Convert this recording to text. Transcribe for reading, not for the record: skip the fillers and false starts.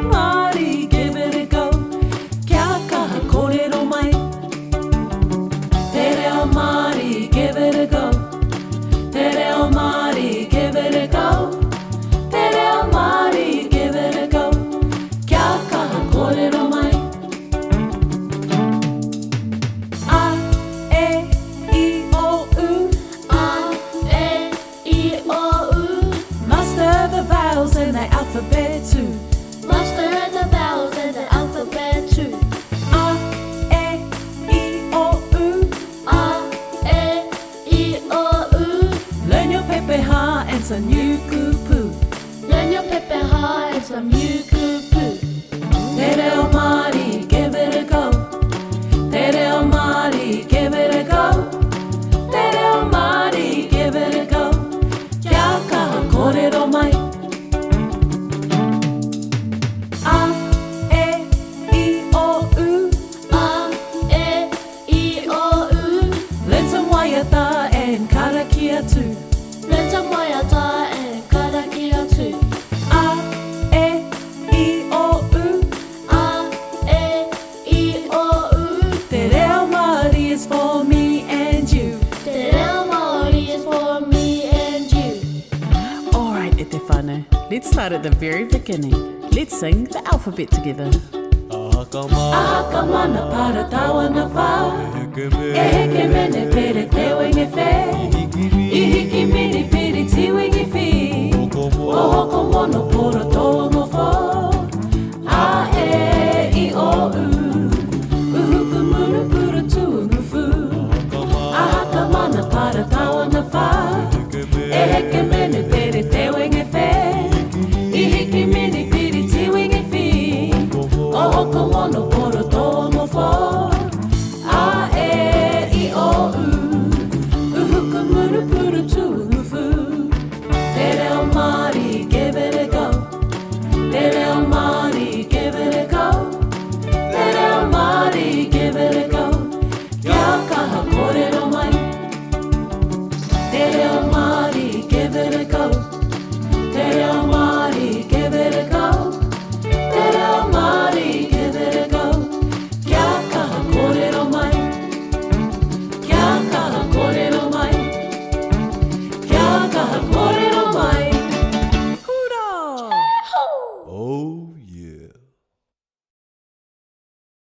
reo Māori, give it a go. Kia kaha kōrero mai. Te reo Māori, give it a go. Te reo Māori, give it a go. Te reo Māori, give it a go. Kia kaha kōrero mai. A, E, I, O, U. A, E, I, O, U. Master the vowels and the alphabet too. Master the vowels and the alphabet too. A, E, I, O, U. A, E, I, O, U. Learn your pepeha and some new kupu. Learn your pepeha and some new kupu. Te reo Māori, give it a go. Te reo Māori, give it a go. Te reo Māori, give it a go. Kia kaha kōrero mai. A, E, I, O, U. A, E, I, O, U. Learn some waiata and karakia too. Learn some waiata and karakia too. A, E, I, O, U. A, E, I, O, U. Te reo Māori is for me and you. Te reo Māori is for me and you. Alright, e te whānau. Let's start at the very beginning. Let's sing the alphabet together. Ahaka mana para tawa na whā. E heke mene pere te wingi whē. I hiki mini piri ti wingi whi. O hoko mono poro tō mo whā.